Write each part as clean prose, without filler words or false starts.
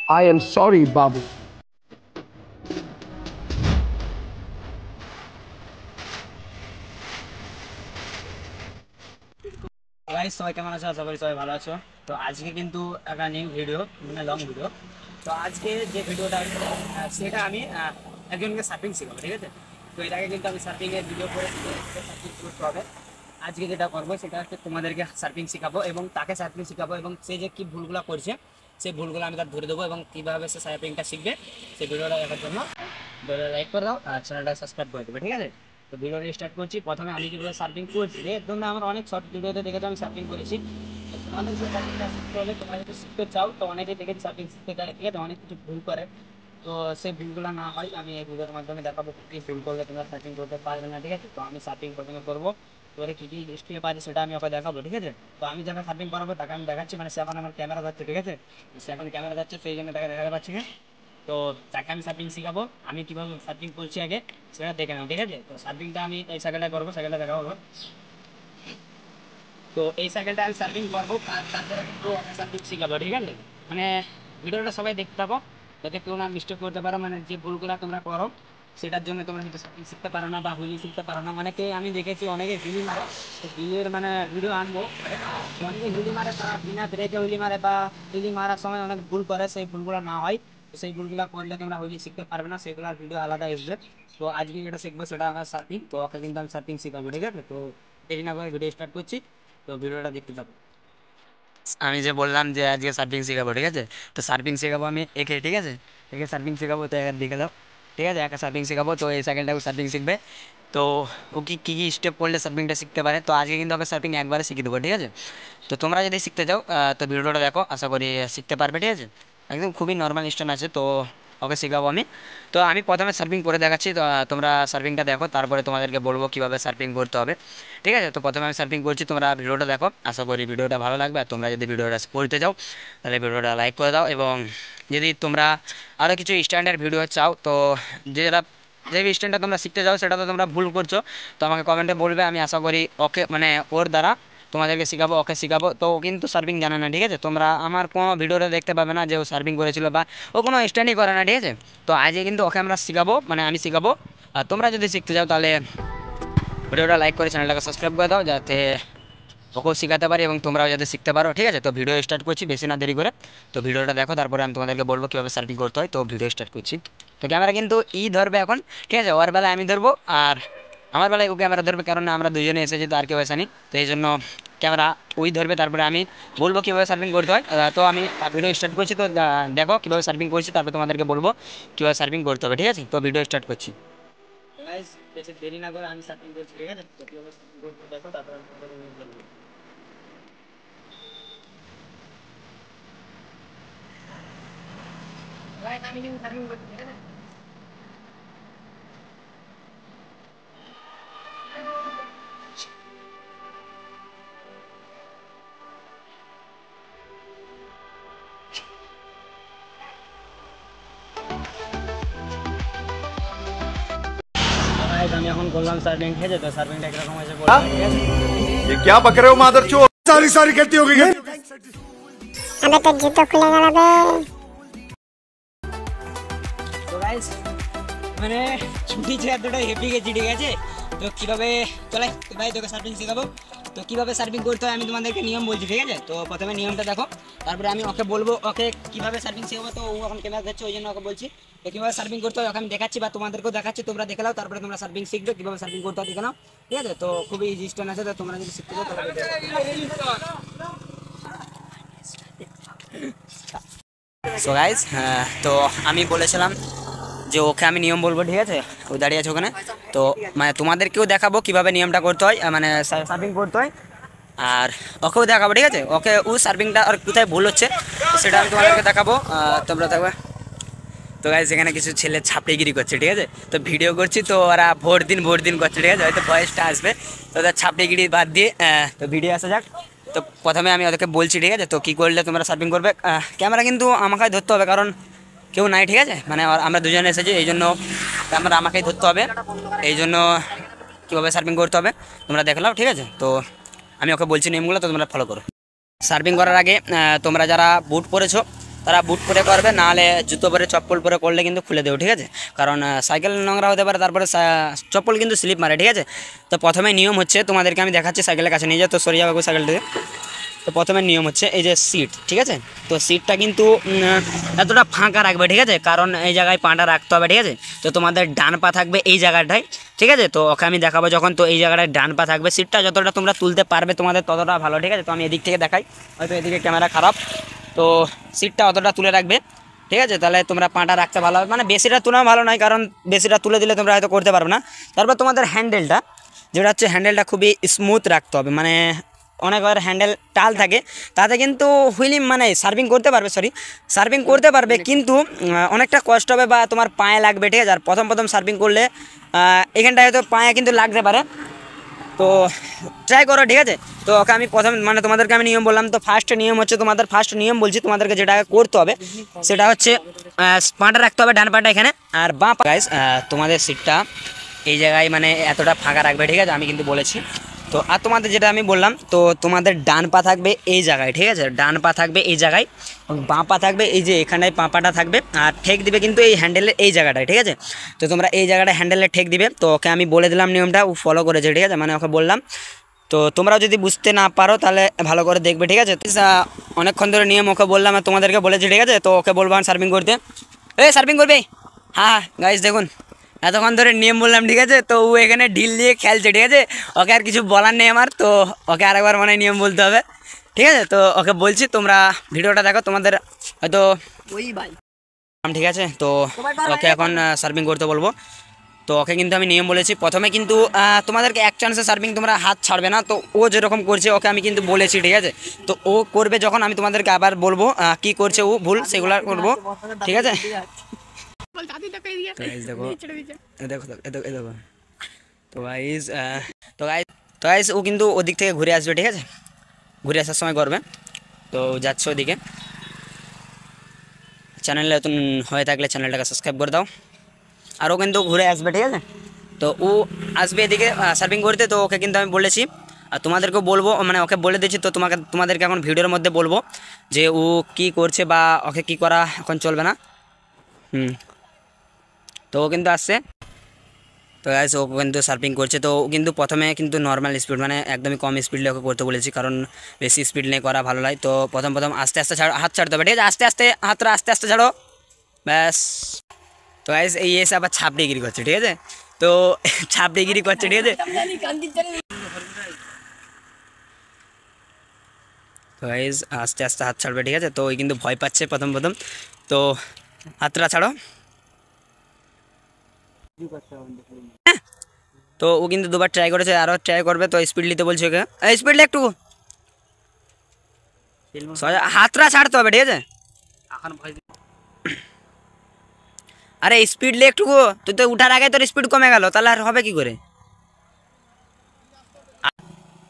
I am sorry, Babu. Guys সবাই কেমন আছো? আশা করি সবাই ভালো আছো। তো আজকে কিন্তু একটা নিউ ভিডিও, মানে লং ভিডিও। তো আজকে যে ভিডিওটা সেটা আমি একজনকে সার্ফিং শেখাবো, ঠিক আছে? তো এর আগে কিন্তু আমি সার্ফিং এর ভিডিও করে সার্ফিং করতে হবে। আজকে যেটা করবো সেটা হচ্ছে তোমাদেরকে সার্ফিং শেখাবো এবং তাকে সার্ফিং শেখাবো, এবং সে যে কি ভুলগুলো করছে সেই ভুলগুলো আমি তার ধরে দেবো, এবং কীভাবে সে সার্ফিংটা শিখবে সেই ভিডিওটা দেখার জন্য ভিডিওটা লাইক করে দাও আর চ্যানেলটা সাবস্ক্রাইব করে দেবে, ঠিক আছে? তো ভিডিওটা স্টার্ট করছি। প্রথমে আমি যেগুলো সার্ফিং করছি, এর জন্য আমার অনেক শর্ট ভিডিওতে দেখে আমি সার্ফিং করেছি। তোমাদের যে সার্ফিংটা শিখতে হলে, তোমরা যদি শিখতে চাও তো অনেকেই দেখেছি সার্ফিং শিখতে চায়, ঠিক আছে? অনেক কিছু ভুল করে। তো সেই ভুলগুলো না হয় আমি এই ভিডিওর মাধ্যমে দেখাবো কী ভুল করলে তোমরা সার্ফিং করতে পারবে না, ঠিক আছে? তো আমি সার্ফিং প্রথমে করবো, এবারে কী কী স্টেপ আছে সেটা আমি ওকে দেখাবো, ঠিক আছে? তো আমি যাকে সার্ফিং করাবো তাকে আমি দেখাচ্ছি, মানে সে এখন আমার ক্যামেরা যাচ্ছে, ঠিক আছে? সে এখন ক্যামেরা যাচ্ছে সেই জন্য তাকে দেখাতে পাচ্ছি না। তো তাকে আমি সার্ফিং শেখাবো, আমি কীভাবে সার্ফিং করছি আগে সেটা দেখে নাও, ঠিক আছে? তো সার্ফিংটা আমি এই সাইকেলটা করবো, সাইকেলটা দেখাবো। তো এই সাইকেলটা আমি সার্ফিং করবো আর তারপরে কিন্তু সার্ফিং শিখাবো, ঠিক আছে? মানে ভিডিওটা সবাই দেখতে পাবো, যাতে কেউ না মিস্টেক করতে পারো, মানে যে ভুলগুলো তোমরা করো সেটার জন্য তোমরা কিন্তু সার্ফিং শিখতে পারো না বা হুইলি শিখতে পারো না। অনেকে আমি দেখেছি অনেকে হুইলি মারে, তো হুইলের মানে ভিডিও আনবো। অনেকে হুইলি মারে তারা বিনা ব্রেকে হুইলি মারে বা হুইলি মারার সময় অনেক ভুল করে, সেই ভুলগুলো না হয়। তো সেই ভুলগুলো করলে তোমরা হুইলি শিখতে পারবে না, সেগুলোর ভিডিও আলাদা আসবে। তো আজকে যেটা শিখবো সেটা আমার সার্ফিং, তো ওকে কিন্তু আমি সার্ফিং শিখাবো, ঠিক আছে? তো দেরি না করে ভিডিও স্টার্ট করছি, তো ভিডিওটা দেখতে থাকো। আমি যে বললাম যে আজকে সার্ফিং শেখাবো, ঠিক আছে? তো সার্ফিং শেখাবো আমি একে, ঠিক আছে? একে সার্ফিং শেখাবো, তো একা দেখে দাও, ঠিক আছে? একা সার্ফিং শেখাবো, তো এই সেকেন্ডটাও সার্ফিং শিখবে। তো ও কী কী স্টেপ করলে সার্ফিংটা শিখতে পারে, তো আজকে কিন্তু ওকে সার্ফিং একবারে শিখিয়ে দেবো, ঠিক আছে? তো তোমরা যদি শিখতে চাও তো ভিডিওটা দেখো, আশা করি শিখতে পারবে, ঠিক আছে? একদম খুবই নর্মাল স্টোন আছে, তো ওকে শেখাবো আমি। তো আমি প্রথমে সার্ফিং করে দেখাচ্ছি, তো তোমরা সার্ফিংটা দেখো, তারপরে তোমাদেরকে বলবো কীভাবে সার্ফিং করতে হবে, ঠিক আছে? তো প্রথমে আমি সার্ফিং করছি, তোমরা ভিডিওটা দেখো, আশা করি ভিডিওটা ভালো লাগবে। আর তোমরা যদি ভিডিওটা করতে চাও তাহলে ভিডিওটা লাইক করে দাও, এবং যদি তোমরা আরও কিছু স্ট্যান্ডার্ড ভিডিও চাও, তো যেটা যে স্ট্যান্ডটা তোমরা শিখতে চাও সেটা তো তোমরা ভুল করছো, তো আমাকে কমেন্টে বলবে, আমি আশা করি ওকে মানে ওর দ্বারা তোমাদেরকে শেখাবো, ওকে শেখাবো। তো ও কিন্তু সার্ফিং জানে না, ঠিক আছে? তোমরা আমার কোনো ভিডিওতে দেখতে পাবে না যে ও সার্ফিং করেছিল বা ও কোনো স্ট্যান্ডই করে না, ঠিক আছে? তো আজকে কিন্তু ওকে আমরা শেখাবো, মানে আমি শেখাবো। আর তোমরা যদি শিখতে চাও তাহলে ভিডিওটা লাইক করে চ্যানেলটাকে সাবস্ক্রাইব করে দাও, যাতে ওকেও শেখাতে পারি এবং তোমরাও যাতে শিখতে পারো, ঠিক আছে? তো ভিডিও স্টার্ট করছি বেশি না দেরি করে। তো ভিডিওটা দেখো, তারপরে আমি তোমাদেরকে বলবো কীভাবে সার্ফিং করতে হয়। তো ভিডিও স্টার্ট করছি। তো ক্যামেরা কিন্তু ধরবে এখন, ঠিক আছে? ওর বেলায় আমি ধরবো আর আমার বেলায় ও ক্যামেরা ধরবে, কারণ আমরা দুজনে এসেছি, তো আর কেউ আসেনি। তো এই জন্য ক্যামেরা ওই ধরবে, তারপরে আমি বলবো কীভাবে সার্ফিং করতে হয়। তো আমি ভিডিও স্টার্ট করছি, তো দেখো কীভাবে সার্ফিং করছি, তারপরে তোমাদেরকে বলবো কীভাবে সার্ফিং করতে হবে, ঠিক আছে? তো ভিডিও স্টার্ট করছি। বেশি দেরি না করে আমি সার্ফিং করছি, ঠিক আছে? তো কীভাবে সার্ফিং করতে দেখো, তারপরে আমি তোমাদেরকে বলবো। Right, আমি কিন্তু সার্ফিং করছি, ঠিক আছে? আমি এখন করলাম সার্ফিং, ঠিক আছে? তো সার্ফিংটা কিরকম হয়েছে বলবো, ঠিক আছে? ये क्या बक रहे हो मादरचोद सारी सारी करती होगी अबे तो जूतो खुलेगा ना बे। তো গাইস মানে ছুটি ছিল এতটা হেভি গেছি, ঠিক আছে? তো কীভাবে চলে ভাই তোকে সার্ফিং শেখাবো। তো কীভাবে সার্ফিং করতে হয় আমি তোমাদেরকে নিয়ম বলছি, ঠিক আছে? তো প্রথমে নিয়মটা দেখো, তারপরে আমি ওকে বলবো ওকে কীভাবে সার্ফিং শেখাবো। তো ও এখন ক্যামেরা দেখছে, ওই জন্য ওকে বলছি তো কীভাবে সার্ফিং করতে হয় ওকে আমি দেখাচ্ছি, বা তোমাদেরকেও দেখাচ্ছি, তোমরা দেখে নাও, তারপরে তোমরা সার্ফিং শিখবে কীভাবে সার্ফিং করতে হয়, দেখে নাও, ঠিক আছে? তো খুবই ইজি স্টোন আছে, তো তোমরা যদি শিখতে চাও তাহলে সো গাইস তো আমি বলেছিলাম যে ওকে আমি নিয়ম বলবো, ঠিক আছে? ও দাঁড়িয়ে আছে ওখানে। তো মানে তোমাদেরকেও দেখাবো কীভাবে নিয়মটা করতে হয়, মানে সার্ফিং করতে হয়, আর ওকেও দেখাবো, ঠিক আছে? ওকে ও সার্ফিংটা আর কোথায় ভুল হচ্ছে সেটা আমি তোমাদেরকে দেখাবো, তোমরা থাকবে। তো গাইস এখানে কিছু ছেলে ছাপড়িগিরি করছে, ঠিক আছে? তো ভিডিও করছি, তো ওরা ভোট দিন করছে, ঠিক আছে? হয়তো ভয়েসটা আসবে, তো ওদের ছাপড়িগিরি বাদ দিয়ে তো ভিডিও আসা যাক। তো প্রথমে আমি ওদেরকে বলছি, ঠিক আছে? তো কী করলে তোমরা সার্ফিং করবে। ক্যামেরা কিন্তু আমাকে ধরতে হবে, কারণ কেউ নাই, ঠিক আছে? মানে আমরা দুজনে এসেছি, এই জন্য ক্যামেরা আমাকেই ধরতে হবে, এই জন্য কীভাবে সার্ফিং করতে হবে তোমরা দেখলাও, ঠিক আছে? তো আমি ওকে বলছি নিয়মগুলো, তো তোমরা ফলো করো। সার্ফিং করার আগে তোমরা যারা বুট পরেছো তারা বুট পরে করবে, নাহলে জুতো পরে চপ্পল পরে করলে কিন্তু খুলে দেবো, ঠিক আছে? কারণ সাইকেল নোংরা হতে পারে, তারপরে চপ্পল কিন্তু স্লিপ মারে, ঠিক আছে? তো প্রথমে নিয়ম হচ্ছে, তোমাদেরকে আমি দেখাচ্ছি, সাইকেলের কাছে নিয়ে যাও, তো সরে যাবো সাইকেলটাকে। তো প্রথমে নিয়ম হচ্ছে এই যে সিট, ঠিক আছে? তো সিটটা কিন্তু এতটা ফাঁকা রাখবে, ঠিক আছে? কারণ এই জায়গায় পাটা রাখতে হবে, ঠিক আছে? তো তোমাদের ডান পা থাকবে এই জায়গাটায়, ঠিক আছে? তো ওকে আমি দেখাবো যখন, তো এই জায়গাটায় ডান পা থাকবে। সিটটা যতটা তোমরা তুলতে পারবে তোমাদের ততটা ভালো, ঠিক আছে? তো আমি এদিক থেকে দেখাই, হয়তো এদিকে ক্যামেরা খারাপ, তো সিটটা অতটা তুলে রাখবে, ঠিক আছে? তাহলে তোমরা পাটা রাখতে ভালো হবে, মানে বেশিটা তোলাও ভালো নয়, কারণ বেশিটা তুলে দিলে তোমরা হয়তো করতে পারবে না। তারপর তোমাদের হ্যান্ডেলটা, যেটা হচ্ছে হ্যান্ডেলটা খুবই স্মুথ রাখতে হবে, মানে অনেকবার হ্যান্ডেল টাল থাকে, তাতে কিন্তু হুইলিং মানে সার্ভিং করতে পারবে, সার্ভিং করতে পারবে, কিন্তু অনেকটা কষ্ট হবে বা তোমার পায়ে লাগবে, ঠিক আছে? আর প্রথম সার্ভিং করলে এখানটায় হয়তো পায়ে কিন্তু লাগতে পারে, তো ট্রাই করো, ঠিক আছে? তো ওকে আমি প্রথম মানে তোমাদেরকে আমি নিয়ম বললাম, তো ফার্স্ট নিয়ম হচ্ছে, তোমাদের ফার্স্ট নিয়ম বলছি তোমাদেরকে, যেটা করতে হবে সেটা হচ্ছে পাটা রাখতে হবে, ডান পাটা এখানে, আর বাঁ পা। গাইস, তোমাদের সিটটা এই জায়গায় মানে এতটা ফাঁকা রাখবে, ঠিক আছে? আমি কিন্তু বলেছি। তো আর তোমাদের যেটা আমি বললাম, তো তোমাদের ডান পা থাকবে এই জায়গায়, ঠিক আছে? ডান পা থাকবে এই জায়গায়, বাঁ পা থাকবে এই যে এখানটায় পাটা থাকবে, আর ঠেক দিবে কিন্তু এই হ্যান্ডেলের এই জায়গাটায়, ঠিক আছে? তো তোমরা এই জায়গাটা হ্যান্ডেলে ঠেক দিবে। তো ওকে আমি বলে দিলাম নিয়মটা, ও ফলো করেছে, ঠিক আছে? মানে ওকে বললাম। তো তোমরাও যদি বুঝতে না পারো তাহলে ভালো করে দেখবে, ঠিক আছে? অনেকক্ষণ ধরে নিয়ম ওকে বললাম আর তোমাদেরকে বলেছি, ঠিক আছে? তো ওকে বলবো সার্ভিং করতে, সার্ভিং করবে। হ্যাঁ গাইস দেখুন, এতক্ষণ ধরে নিয়ম বললাম, ঠিক আছে? তো ও এখানে ঢিল দিয়ে খেলছে, ঠিক আছে? ওকে আর কিছু বলার নেই আমার, তো ওকে আরেকবার মানে নিয়ম বলতে হবে, ঠিক আছে? তো ওকে বলছি, তোমরা ভিডিওটা দেখো, তোমাদের হয়তো ওই ভাই, ঠিক আছে? তো ওকে এখন সার্ভিং করতে বলবো। তো ওকে কিন্তু আমি নিয়ম বলেছি, প্রথমে কিন্তু তোমাদেরকে এক চান্সে সার্ভিং তোমরা হাত ছাড়বে না। তো ও যেরকম করছে ওকে আমি কিন্তু বলেছি, ঠিক আছে? তো ও করবে যখন, আমি তোমাদেরকে আবার বলবো কি করছে ও ভুল, সেগুলো করবো, ঠিক আছে? দেখো দেখো দেখো, তো গাইস তো গাইস ও কিন্তু ওদিক থেকে ঘুরে আসবে, ঠিক আছে? ঘুরে আসার সময় করবে। তো যাচ্ছে ওদিকে। চ্যানেলে নতুন হয়ে থাকলে চ্যানেলটাকে সাবস্ক্রাইব করে দাও। আর ও কিন্তু ঘুরে আসবে, ঠিক আছে? তো ও আসবে এদিকে সার্ভিং করতে। তো ওকে কিন্তু আমি বলেছি, আর তোমাদেরকেও বলবো, মানে ওকে বলে দিচ্ছি। তো তোমাদেরকে এখন ভিডিওর মধ্যে বলবো যে ও কি করছে বা ওকে কি করা এখন চলবে না। তো ও কিন্তু আসছে। তো গাইস ও কিন্তু সার্ফিং করছে। তো ও কিন্তু প্রথমে কিন্তু নর্মাল স্পিড, মানে একদমই কম স্পিডে ওকে করতে বলেছি, কারণ বেশি স্পিড নিয়ে করা ভালো লাগে। তো প্রথম আস্তে আস্তে ছাড়ো, হাত ছাড়তে হবে, ঠিক আছে? আস্তে আস্তে হাতটা আস্তে আস্তে ছাড়ো, ব্যাস। তো গাইস এই এসে আবার ছাপড়িগিরি করছে, ঠিক আছে? তো ছাপড়িগিরি করছে, ঠিক আছে? তো গাইস আস্তে আস্তে হাত ছাড়বে, ঠিক আছে? তো ওই কিন্তু ভয় পাচ্ছে প্রথম। তো হাতটা ছাড়ো। তো ও কিন্তু দুবার ট্রাই করেছে, আরও ট্রাই করবে। তো স্পিড নিতে বলছে ওকে, স্পিড লে একটু, হাতটা ছাড়তে হবে, ঠিক আছে? আরে স্পিড লে একটু, তুই তো উঠার আগে তোর স্পিড কমে গেল, তাহলে আর হবে কি করে?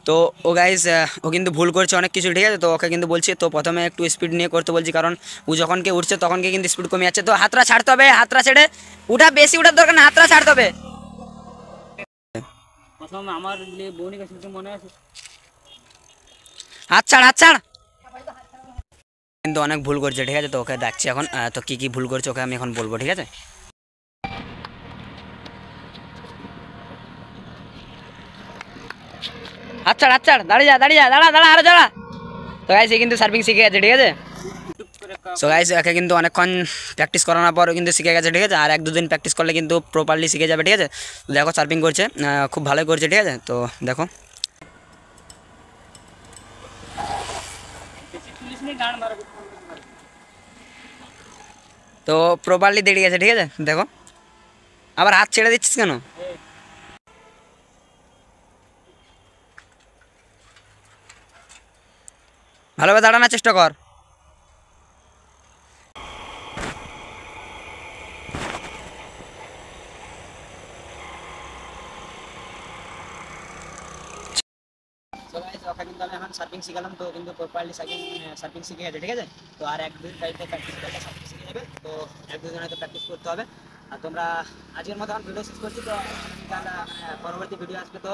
তো ও গাইস ও কিন্তু ভুল করছে অনেক কিছু, ঠিক আছে? তো ওকে কিন্তু বলছি, তো প্রথমে একটু স্পিড নিয়ে করতে বলছি, কারণ ও যখন কে উঠছে তখন কে কিন্তু স্পিড কমে যাচ্ছে। তো হাতটা ছাড়তে হবে, হাতটা ছেড়ে উঠা, বেশি উঠার দরকার না, হাতটা ছাড়তে হবে। আমার মনে আছে, হাত ছাড়। কিন্তু অনেক ভুল করছে, ঠিক আছে? তো ওকে দেখছি এখন, তো কি ভুল করছে ওকে আমি এখন বলবো, ঠিক আছে? হাত ছাড়, দাঁড়িয়ে যা, দাঁড়া আরো দাঁড়া। তো গাইস কিন্তু সার্ভিং শিখে গেছে, ঠিক আছে? সো গাইস একে কিন্তু অনেকক্ষণ প্র্যাকটিস করানোর পর কিন্তু শিখে গেছে, ঠিক আছে? আর 1-2 দিন প্র্যাকটিস করলে কিন্তু প্রপারলি শিখে যাবে, ঠিক আছে? দেখো সার্ভিং করছে, খুব ভালোই করছে, ঠিক আছে? তো দেখো, তো প্রপারলি দাঁড়িয়ে গেছে, ঠিক আছে? দেখো, আবার হাত ছেড়ে দিচ্ছিস কেন? ভালোভাবে দাঁড়ানোর চেষ্টা কর। কিন্তু আমি এখন সার্ফিং শিখালাম, তো কিন্তু প্রপারলি সার্ফিং শিখে গেছে, ঠিক আছে? তো আর 1-2 টাইপে প্র্যাকটিস করলে সার্ফিং শিখে যাবে। তো 1-2 দিন হয়তো প্র্যাকটিস করতে হবে। আর তোমরা আজকের মতো এখন ভিডিও শেষ করছি। তো পরবর্তী ভিডিও আসবে, তো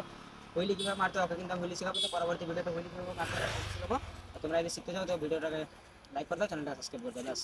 হুইলি কীভাবে মারতে হবে ওকে কিন্তু আমি হুইলি শেখাবো। তো পরবর্তী ভিডিওতে হুইলি কীভাবে মারতে হবে শেখাবো। তোমরা যদি শিখতে চাও তো ভিডিওটাকে লাইক করে দাও, চ্যানেলটা সাবস্ক্রাইব করে দাও।